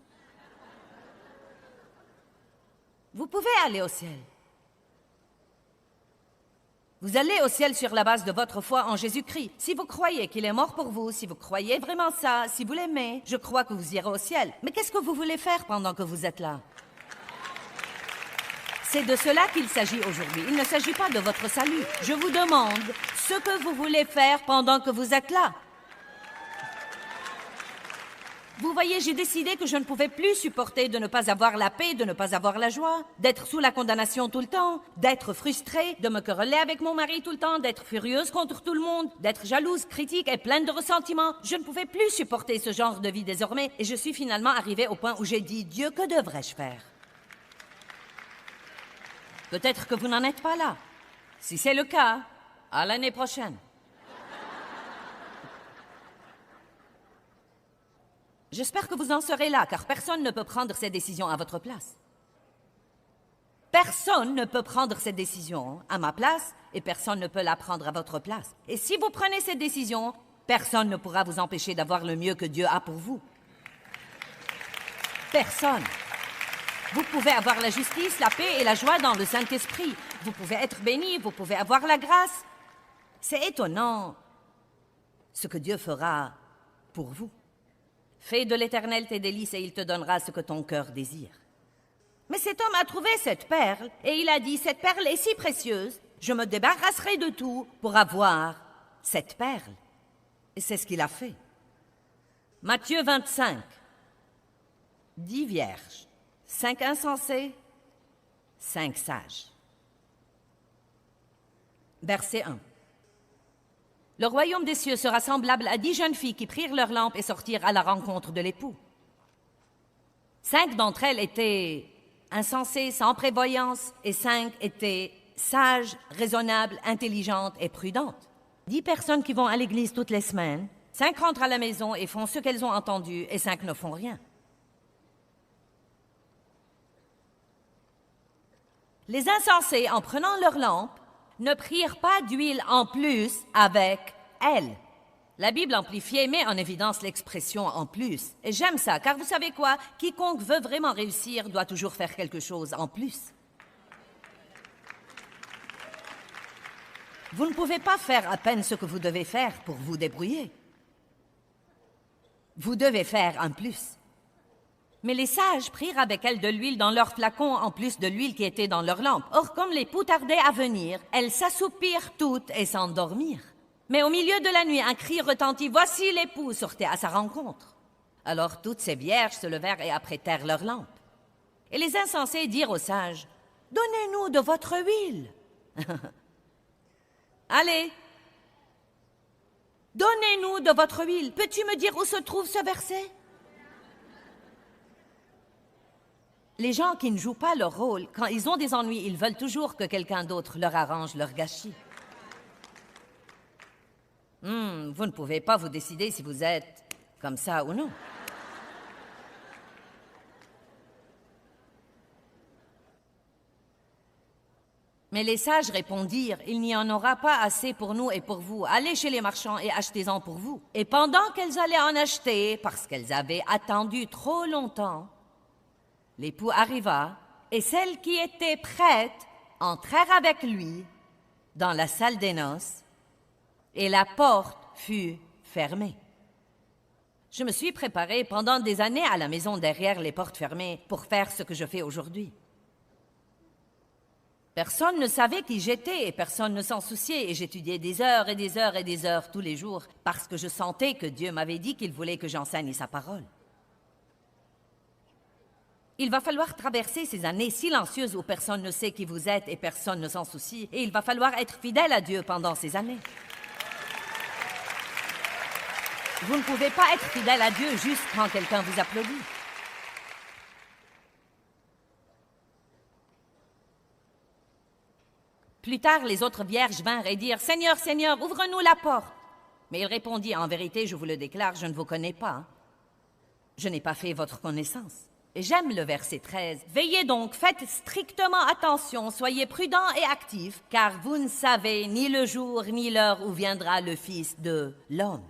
Vous pouvez aller au ciel. Vous allez au ciel sur la base de votre foi en Jésus-Christ. Si vous croyez qu'il est mort pour vous, si vous croyez vraiment ça, si vous l'aimez, je crois que vous irez au ciel. Mais qu'est-ce que vous voulez faire pendant que vous êtes là? C'est de cela qu'il s'agit aujourd'hui. Il ne s'agit pas de votre salut. Je vous demande ce que vous voulez faire pendant que vous êtes là. Vous voyez, j'ai décidé que je ne pouvais plus supporter de ne pas avoir la paix, de ne pas avoir la joie, d'être sous la condamnation tout le temps, d'être frustrée, de me quereller avec mon mari tout le temps, d'être furieuse contre tout le monde, d'être jalouse, critique et pleine de ressentiments. Je ne pouvais plus supporter ce genre de vie désormais et je suis finalement arrivée au point où j'ai dit « Dieu, que devrais-je faire ?» Peut-être que vous n'en êtes pas là. Si c'est le cas, à l'année prochaine. J'espère que vous en serez là, car personne ne peut prendre ces décisions à votre place. Personne ne peut prendre cette décision à ma place et personne ne peut la prendre à votre place. Et si vous prenez cette décision, personne ne pourra vous empêcher d'avoir le mieux que Dieu a pour vous. Personne. Vous pouvez avoir la justice, la paix et la joie dans le Saint-Esprit. Vous pouvez être béni, vous pouvez avoir la grâce. C'est étonnant ce que Dieu fera pour vous. Fais de l'Éternel tes délices et il te donnera ce que ton cœur désire. Mais cet homme a trouvé cette perle et il a dit, cette perle est si précieuse, je me débarrasserai de tout pour avoir cette perle. Et c'est ce qu'il a fait. Matthieu 25, 10 vierges, 5 insensés, 5 sages. Verset 1. Le royaume des cieux sera semblable à 10 jeunes filles qui prirent leurs lampes et sortirent à la rencontre de l'époux. 5 d'entre elles étaient insensées, sans prévoyance, et 5 étaient sages, raisonnables, intelligentes et prudentes. 10 personnes qui vont à l'église toutes les semaines, 5 rentrent à la maison et font ce qu'elles ont entendu, et 5 ne font rien. Les insensés, en prenant leur lampe, ne prirent pas d'huile en plus avec elle. La Bible amplifiée met en évidence l'expression « en plus ». Et j'aime ça, car vous savez quoi? Quiconque veut vraiment réussir doit toujours faire quelque chose en plus. Vous ne pouvez pas faire à peine ce que vous devez faire pour vous débrouiller. Vous devez faire un plus. Mais les sages prirent avec elles de l'huile dans leurs flacons en plus de l'huile qui était dans leurs lampes. Or, comme l'époux tardait à venir, elles s'assoupirent toutes et s'endormirent. Mais au milieu de la nuit, un cri retentit. Voici l'époux sortait à sa rencontre. Alors toutes ces vierges se levèrent et apprêtèrent leurs lampes. Et les insensés dirent aux sages, « Donnez-nous de votre huile. » Allez, donnez-nous de votre huile. Peux-tu me dire où se trouve ce verset? Les gens qui ne jouent pas leur rôle, quand ils ont des ennuis, ils veulent toujours que quelqu'un d'autre leur arrange leur gâchis. Vous ne pouvez pas vous décider si vous êtes comme ça ou non. Mais les sages répondirent, « Il n'y en aura pas assez pour nous et pour vous. Allez chez les marchands et achetez-en pour vous. » Et pendant qu'elles allaient en acheter, parce qu'elles avaient attendu trop longtemps, l'époux arriva, et celles qui étaient prêtes entrèrent avec lui dans la salle des noces, et la porte fut fermée. Je me suis préparée pendant des années à la maison derrière les portes fermées pour faire ce que je fais aujourd'hui. Personne ne savait qui j'étais et personne ne s'en souciait et j'étudiais des heures et des heures et des heures tous les jours parce que je sentais que Dieu m'avait dit qu'il voulait que j'enseigne sa parole. Il va falloir traverser ces années silencieuses où personne ne sait qui vous êtes et personne ne s'en soucie et il va falloir être fidèle à Dieu pendant ces années. Vous ne pouvez pas être fidèle à Dieu juste quand quelqu'un vous applaudit. Plus tard, les autres vierges vinrent et dirent « Seigneur, Seigneur, ouvre-nous la porte !» Mais il répondit « En vérité, je vous le déclare, je ne vous connais pas. Je n'ai pas fait votre connaissance. » Et j'aime le verset 13. « Veillez donc, faites strictement attention, soyez prudents et actifs, car vous ne savez ni le jour ni l'heure où viendra le Fils de l'homme. »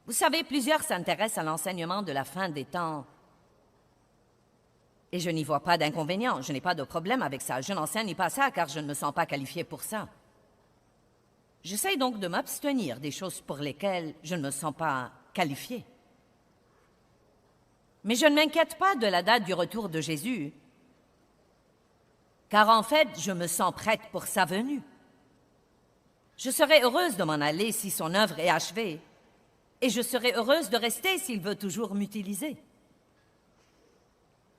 Vous savez, plusieurs s'intéressent à l'enseignement de la fin des temps. Et je n'y vois pas d'inconvénient, je n'ai pas de problème avec ça. Je n'enseigne pas ça car je ne me sens pas qualifiée pour ça. J'essaie donc de m'abstenir des choses pour lesquelles je ne me sens pas qualifiée. Mais je ne m'inquiète pas de la date du retour de Jésus, car en fait, je me sens prête pour sa venue. Je serai heureuse de m'en aller si son œuvre est achevée, et je serai heureuse de rester s'il veut toujours m'utiliser.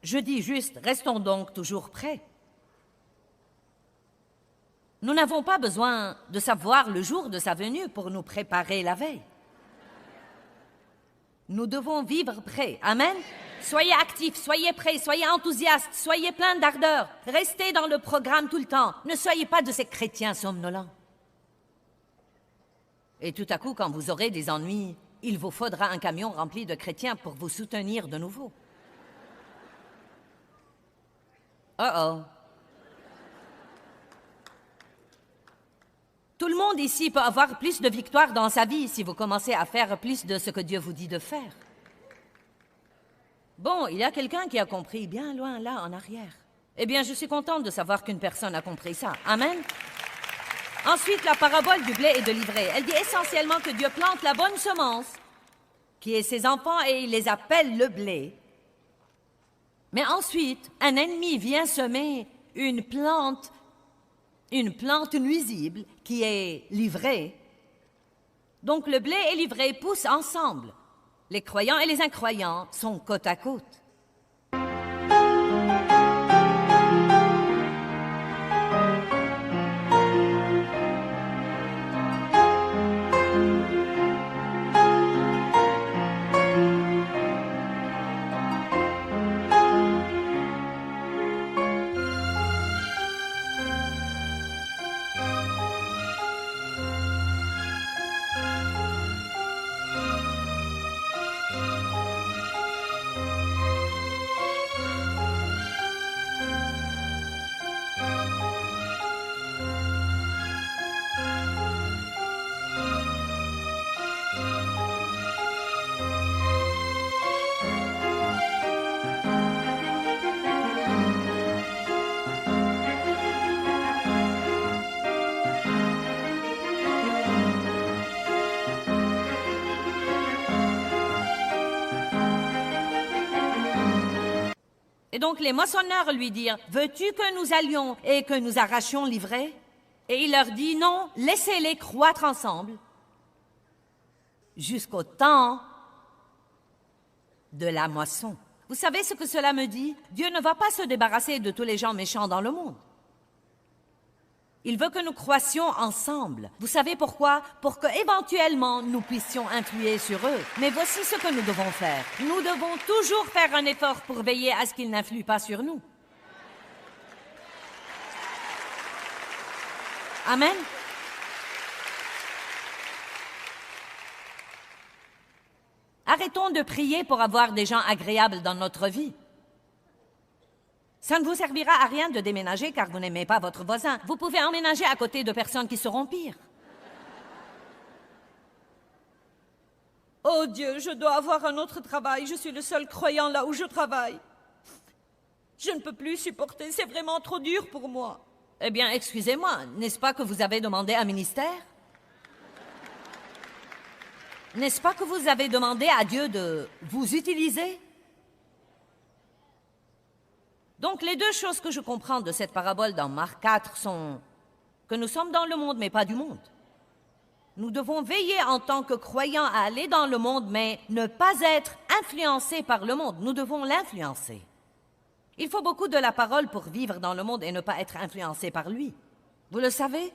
Je dis juste, restons donc toujours prêts. Nous n'avons pas besoin de savoir le jour de sa venue pour nous préparer la veille. Nous devons vivre prêts. Amen. Soyez actifs, soyez prêts, soyez enthousiastes, soyez pleins d'ardeur. Restez dans le programme tout le temps. Ne soyez pas de ces chrétiens somnolents. Et tout à coup, quand vous aurez des ennuis, il vous faudra un camion rempli de chrétiens pour vous soutenir de nouveau. Oh. Tout le monde ici peut avoir plus de victoires dans sa vie si vous commencez à faire plus de ce que Dieu vous dit de faire. Bon, il y a quelqu'un qui a compris bien loin là en arrière. Eh bien, je suis contente de savoir qu'une personne a compris ça. Amen. Ensuite, la parabole du blé et de l'ivraie. Elle dit essentiellement que Dieu plante la bonne semence, qui est ses enfants, et il les appelle le blé. Mais ensuite, un ennemi vient semer une plante nuisible, qui est l'ivraie. Donc le blé et l'ivraie poussent ensemble. Les croyants et les incroyants sont côte à côte. Et donc les moissonneurs lui dirent, « Veux-tu que nous allions et que nous arrachions l'ivraie ?» Et il leur dit, « Non, laissez-les croître ensemble jusqu'au temps de la moisson. » Vous savez ce que cela me dit? Dieu ne va pas se débarrasser de tous les gens méchants dans le monde. Il veut que nous croissions ensemble. Vous savez pourquoi? Pour qu'éventuellement nous puissions influer sur eux. Mais voici ce que nous devons faire. Nous devons toujours faire un effort pour veiller à ce qu'ils n'influent pas sur nous. Amen. Arrêtons de prier pour avoir des gens agréables dans notre vie. Ça ne vous servira à rien de déménager car vous n'aimez pas votre voisin. Vous pouvez emménager à côté de personnes qui seront pires. Oh Dieu, je dois avoir un autre travail. Je suis le seul croyant là où je travaille. Je ne peux plus supporter, c'est vraiment trop dur pour moi. Eh bien, excusez-moi, n'est-ce pas que vous avez demandé un ministère? N'est-ce pas que vous avez demandé à Dieu de vous utiliser? Donc, les deux choses que je comprends de cette parabole dans Marc 4 sont que nous sommes dans le monde, mais pas du monde. Nous devons veiller en tant que croyants à aller dans le monde, mais ne pas être influencés par le monde. Nous devons l'influencer. Il faut beaucoup de la parole pour vivre dans le monde et ne pas être influencé par lui. Vous le savez?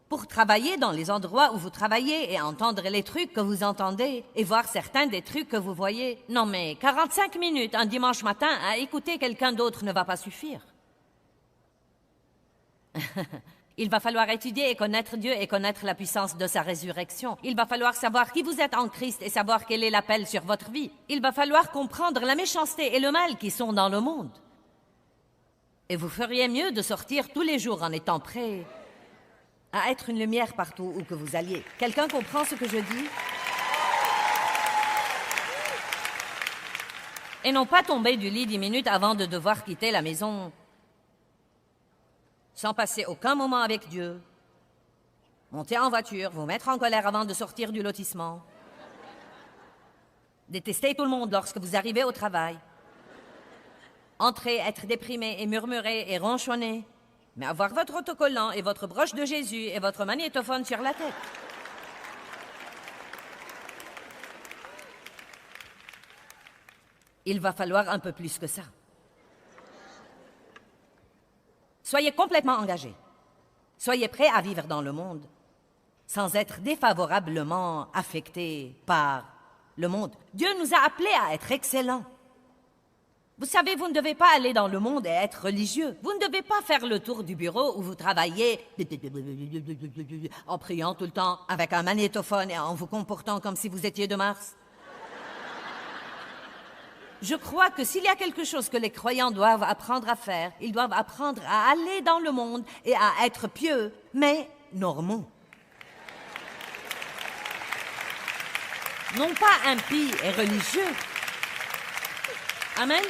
Pour travailler dans les endroits où vous travaillez et entendre les trucs que vous entendez et voir certains des trucs que vous voyez. Non mais 45 minutes un dimanche matin à écouter quelqu'un d'autre ne va pas suffire. Il va falloir étudier et connaître Dieu et connaître la puissance de sa résurrection. Il va falloir savoir qui vous êtes en Christ et savoir quel est l'appel sur votre vie. Il va falloir comprendre la méchanceté et le mal qui sont dans le monde. Et vous feriez mieux de sortir tous les jours en étant prêt à être une lumière partout où que vous alliez. Quelqu'un comprend ce que je dis? Et non pas tomber du lit 10 minutes avant de devoir quitter la maison sans passer aucun moment avec Dieu. Monter en voiture, vous mettre en colère avant de sortir du lotissement. Détester tout le monde lorsque vous arrivez au travail. Entrer, être déprimé et murmurer et ronchonner. Mais avoir votre autocollant et votre broche de Jésus et votre magnétophone sur la tête. Il va falloir un peu plus que ça. Soyez complètement engagés. Soyez prêts à vivre dans le monde sans être défavorablement affectés par le monde. Dieu nous a appelés à être excellents. Vous savez, vous ne devez pas aller dans le monde et être religieux. Vous ne devez pas faire le tour du bureau où vous travaillez en priant tout le temps avec un magnétophone et en vous comportant comme si vous étiez de Mars. Je crois que s'il y a quelque chose que les croyants doivent apprendre à faire, ils doivent apprendre à aller dans le monde et à être pieux, mais normaux. Non pas impies et religieux. Amen.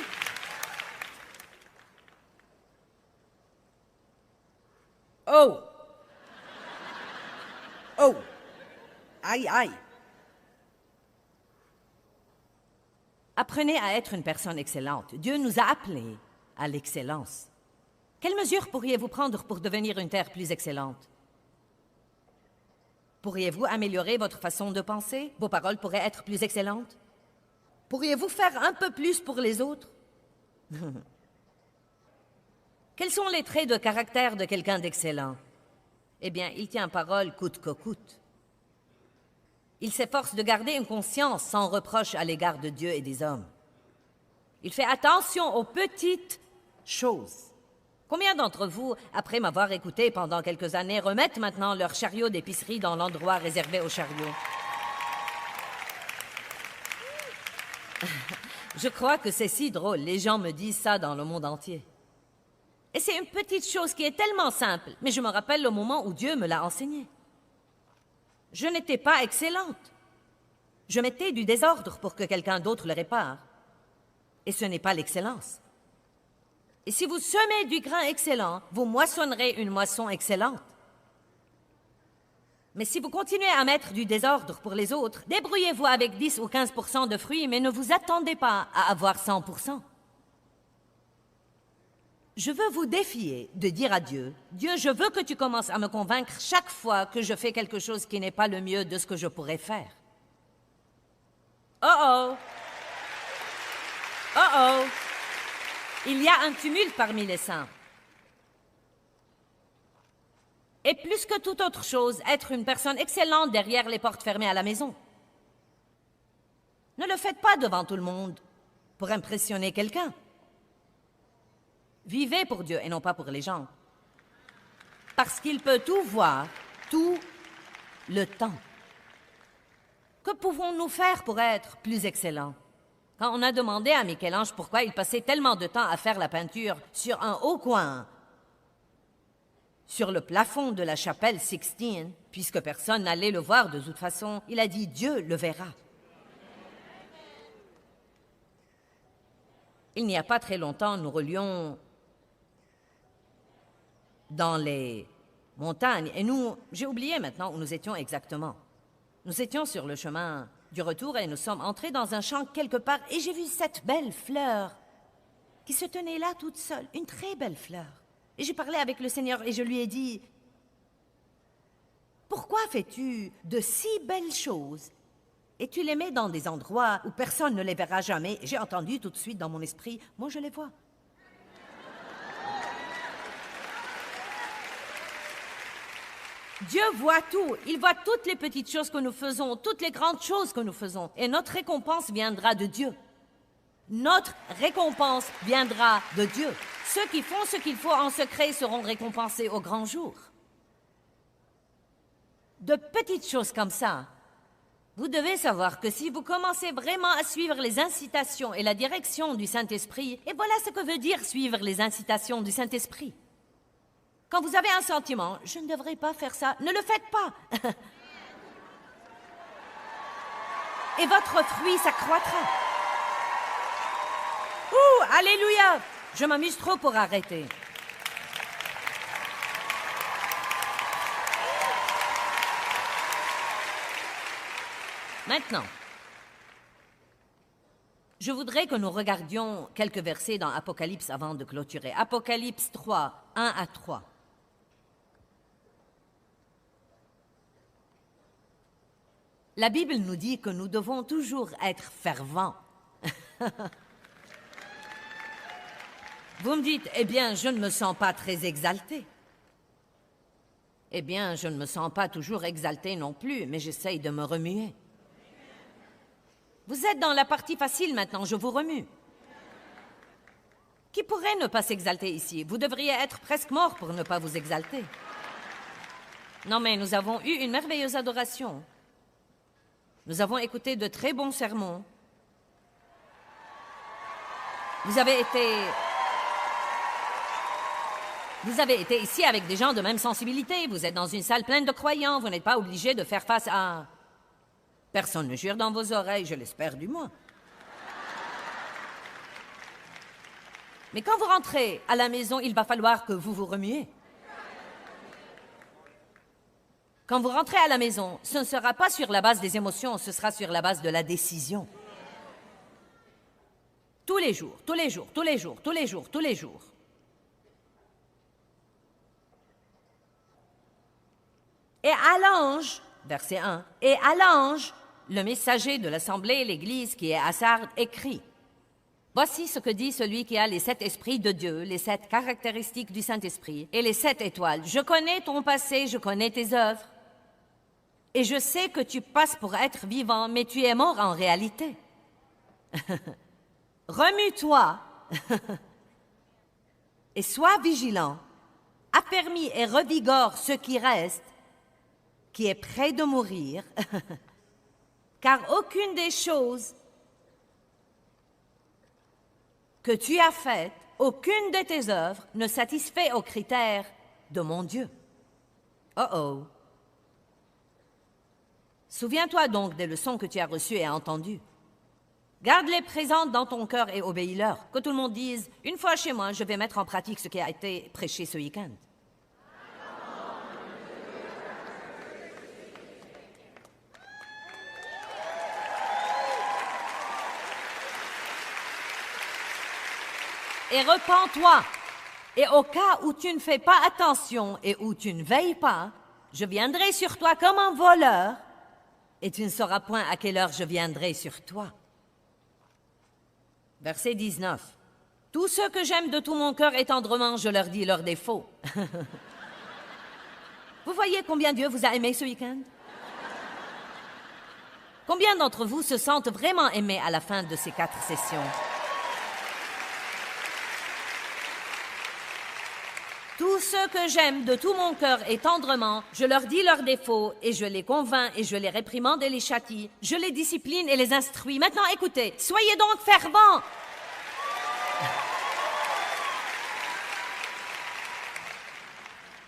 Oh! Oh! Aïe, aïe! Apprenez à être une personne excellente. Dieu nous a appelés à l'excellence. Quelles mesures pourriez-vous prendre pour devenir une terre plus excellente? Pourriez-vous améliorer votre façon de penser? Vos paroles pourraient être plus excellentes? Pourriez-vous faire un peu plus pour les autres? Quels sont les traits de caractère de quelqu'un d'excellent? Eh bien, il tient parole coûte que coûte. Il s'efforce de garder une conscience sans reproche à l'égard de Dieu et des hommes. Il fait attention aux petites choses. Combien d'entre vous, après m'avoir écouté pendant quelques années, remettent maintenant leur chariot d'épicerie dans l'endroit réservé aux chariots? Je crois que c'est si drôle. Les gens me disent ça dans le monde entier. Et c'est une petite chose qui est tellement simple, mais je me rappelle le moment où Dieu me l'a enseigné. Je n'étais pas excellente. Je mettais du désordre pour que quelqu'un d'autre le répare. Et ce n'est pas l'excellence. Et si vous semez du grain excellent, vous moissonnerez une moisson excellente. Mais si vous continuez à mettre du désordre pour les autres, débrouillez-vous avec 10 ou 15% de fruits, mais ne vous attendez pas à avoir 100%. Je veux vous défier de dire à Dieu, « Dieu, je veux que tu commences à me convaincre chaque fois que je fais quelque chose qui n'est pas le mieux de ce que je pourrais faire. » Oh oh! Oh oh! Il y a un tumulte parmi les saints. Et plus que toute autre chose, être une personne excellente derrière les portes fermées à la maison. Ne le faites pas devant tout le monde pour impressionner quelqu'un. Vivez pour Dieu et non pas pour les gens. Parce qu'il peut tout voir, tout le temps. Que pouvons-nous faire pour être plus excellents? Quand on a demandé à Michel-Ange pourquoi il passait tellement de temps à faire la peinture sur un haut coin, sur le plafond de la chapelle Sixtine, puisque personne n'allait le voir de toute façon, il a dit « Dieu le verra ». Il n'y a pas très longtemps, nous roulions dans les montagnes. Et j'ai oublié maintenant où nous étions exactement. Nous étions sur le chemin du retour et nous sommes entrés dans un champ quelque part et j'ai vu cette belle fleur qui se tenait là toute seule, une très belle fleur. Et j'ai parlé avec le Seigneur et je lui ai dit, « Pourquoi fais-tu de si belles choses et tu les mets dans des endroits où personne ne les verra jamais? » J'ai entendu tout de suite dans mon esprit, « Moi, je les vois. » Dieu voit tout. Il voit toutes les petites choses que nous faisons, toutes les grandes choses que nous faisons. Et notre récompense viendra de Dieu. Notre récompense viendra de Dieu. Ceux qui font ce qu'il faut en secret seront récompensés au grand jour. De petites choses comme ça. Vous devez savoir que si vous commencez vraiment à suivre les incitations et la direction du Saint-Esprit, et voilà ce que veut dire suivre les incitations du Saint-Esprit. Quand vous avez un sentiment, je ne devrais pas faire ça, ne le faites pas. Et votre fruit s'accroîtra. Ouh, alléluia! Je m'amuse trop pour arrêter. Maintenant, je voudrais que nous regardions quelques versets dans Apocalypse avant de clôturer. Apocalypse 3, 1 à 3. La Bible nous dit que nous devons toujours être fervents. Vous me dites, eh bien, je ne me sens pas très exalté. Eh bien, je ne me sens pas toujours exalté non plus, mais j'essaye de me remuer. Vous êtes dans la partie facile maintenant, je vous remue. Qui pourrait ne pas s'exalter ici? Vous devriez être presque mort pour ne pas vous exalter. Non, mais nous avons eu une merveilleuse adoration. Nous avons écouté de très bons sermons. Vous avez été ici avec des gens de même sensibilité. Vous êtes dans une salle pleine de croyants. Vous n'êtes pas obligé de faire face à... Personne ne jure dans vos oreilles, je l'espère du moins. Mais quand vous rentrez à la maison, il va falloir que vous vous remuez. Quand vous rentrez à la maison, ce ne sera pas sur la base des émotions, ce sera sur la base de la décision. Tous les jours, tous les jours, tous les jours, tous les jours, tous les jours. Et à l'ange, verset 1, et à l'ange, le messager de l'Assemblée, l'Église qui est à Sardes, écrit: Voici ce que dit celui qui a les 7 esprits de Dieu, les 7 caractéristiques du Saint-Esprit et les 7 étoiles. Je connais ton passé, je connais tes œuvres. Et je sais que tu passes pour être vivant, mais tu es mort en réalité. Remue-toi et sois vigilant. Affermis et revigore ce qui reste, qui est près de mourir, car aucune des choses que tu as faites, aucune de tes œuvres ne satisfait aux critères de mon Dieu. Oh oh. Souviens-toi donc des leçons que tu as reçues et entendues. Garde-les présentes dans ton cœur et obéis-leur. Que tout le monde dise: une fois chez moi, je vais mettre en pratique ce qui a été prêché ce week-end. Et repens-toi. Et au cas où tu ne fais pas attention et où tu ne veilles pas, je viendrai sur toi comme un voleur, et tu ne sauras point à quelle heure je viendrai sur toi. Verset 19. Tous ceux que j'aime de tout mon cœur et tendrement, je leur dis leurs défauts. Vous voyez combien Dieu vous a aimé ce week-end? Combien d'entre vous se sentent vraiment aimés à la fin de ces 4 sessions? Tous ceux que j'aime de tout mon cœur et tendrement, je leur dis leurs défauts et je les convainc et je les réprimande et les châtie. Je les discipline et les instruis. Maintenant, écoutez, soyez donc fervents.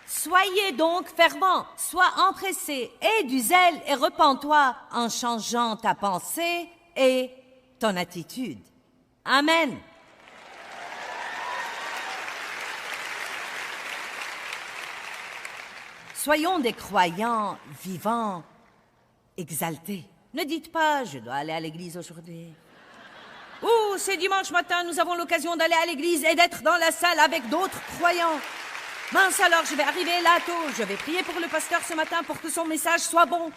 Soyez donc fervents, sois empressés, aie du zèle et repens-toi en changeant ta pensée et ton attitude. Amen. Soyons des croyants vivants, exaltés. Ne dites pas: je dois aller à l'église aujourd'hui. Ouh, c'est dimanche matin, nous avons l'occasion d'aller à l'église et d'être dans la salle avec d'autres croyants. Mince alors, je vais arriver là tôt. Je vais prier pour le pasteur ce matin pour que son message soit bon.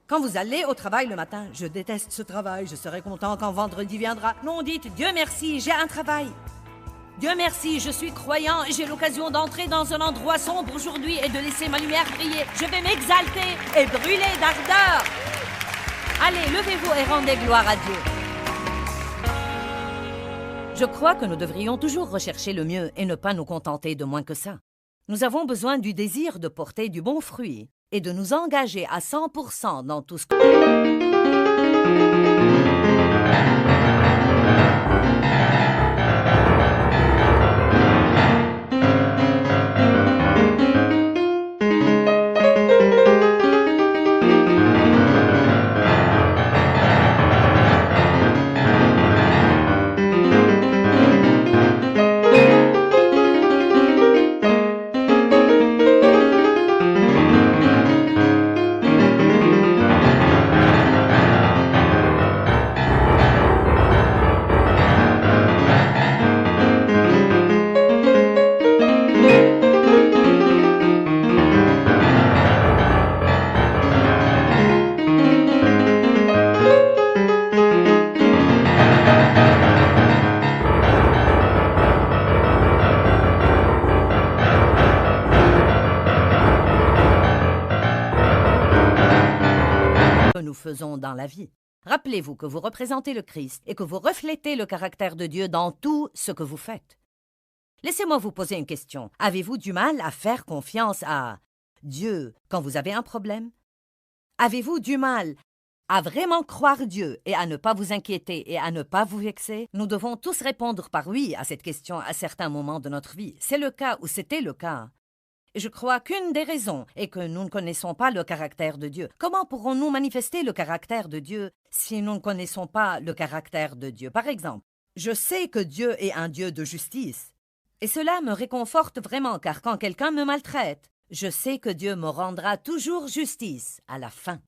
Quand vous allez au travail le matin: je déteste ce travail, je serai content quand vendredi viendra. Non, dites: Dieu merci, j'ai un travail. Dieu merci, je suis croyant et j'ai l'occasion d'entrer dans un endroit sombre aujourd'hui et de laisser ma lumière briller. Je vais m'exalter et brûler d'ardeur. Allez, levez-vous et rendez gloire à Dieu. Je crois que nous devrions toujours rechercher le mieux et ne pas nous contenter de moins que ça. Nous avons besoin du désir de porter du bon fruit et de nous engager à 100% dans tout ce que... nous faisons dans la vie. Rappelez-vous que vous représentez le Christ et que vous reflétez le caractère de Dieu dans tout ce que vous faites. Laissez-moi vous poser une question. Avez-vous du mal à faire confiance à Dieu quand vous avez un problème? Avez-vous du mal à vraiment croire Dieu et à ne pas vous inquiéter et à ne pas vous vexer, nous devons tous répondre par oui à cette question à certains moments de notre vie. C'est le cas ou c'était le cas. Et je crois qu'une des raisons est que nous ne connaissons pas le caractère de Dieu. Comment pourrons-nous manifester le caractère de Dieu si nous ne connaissons pas le caractère de Dieu? Par exemple, je sais que Dieu est un Dieu de justice. Et cela me réconforte vraiment, car quand quelqu'un me maltraite, je sais que Dieu me rendra toujours justice à la fin.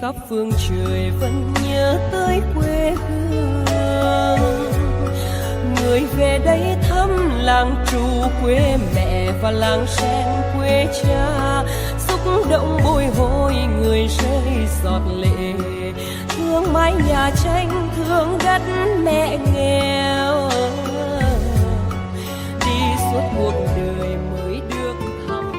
khắp phương trời vẫn nhớ tới quê hương. Người về đây thăm làng trù quê mẹ và làng sen quê cha, giúp động bồi hồi người rơi giọt lệ, thương mái nhà tranh thương đất mẹ nghèo, đi suốt cuộc đời mới được thăm.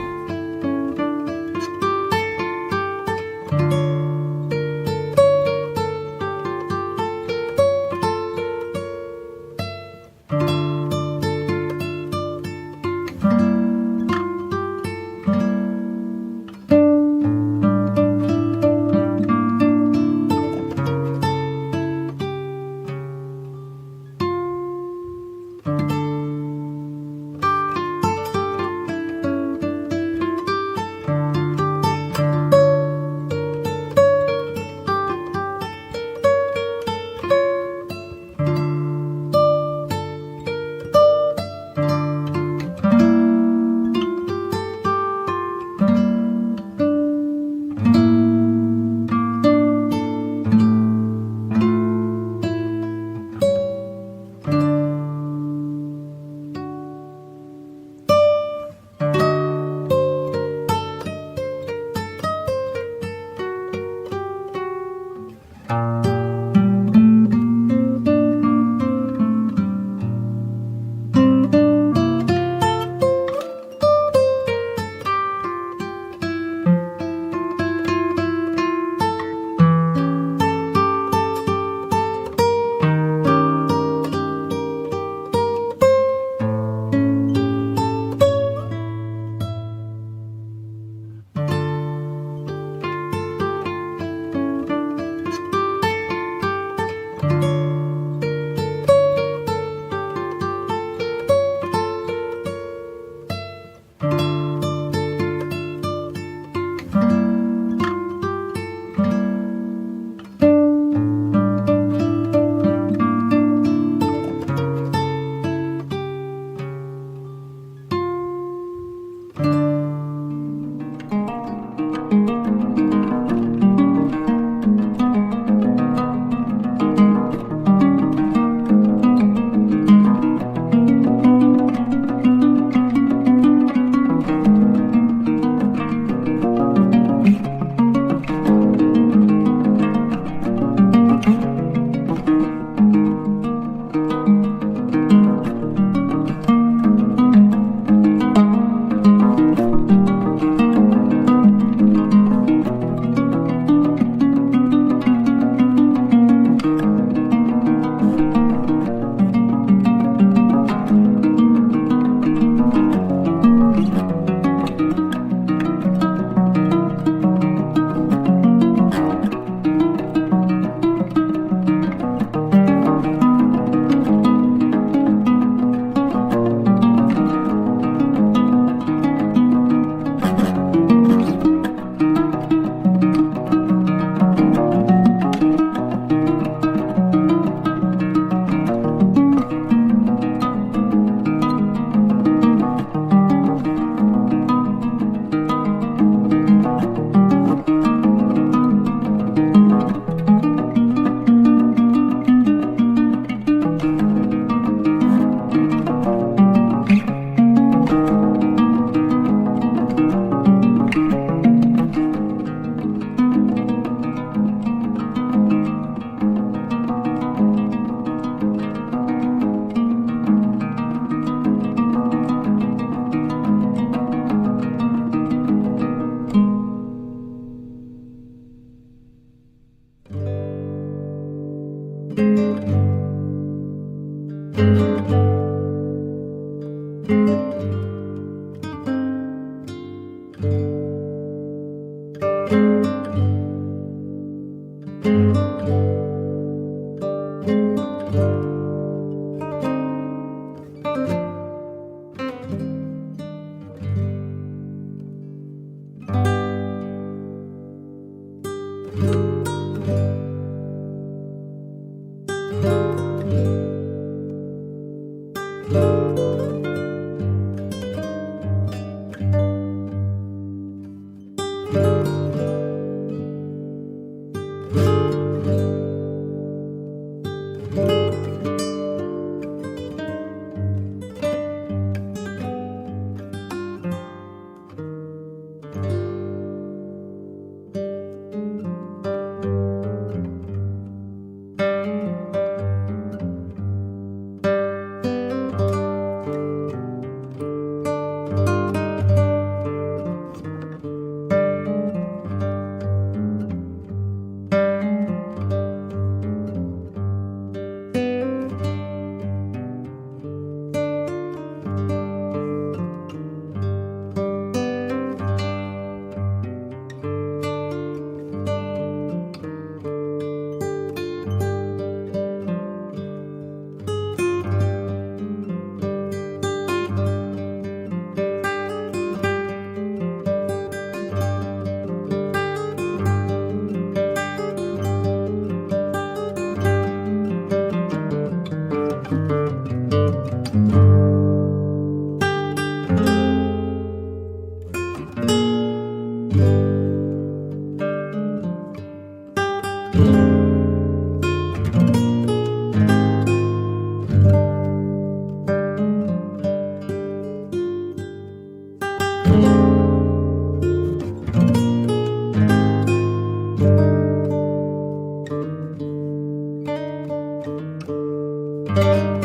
Thank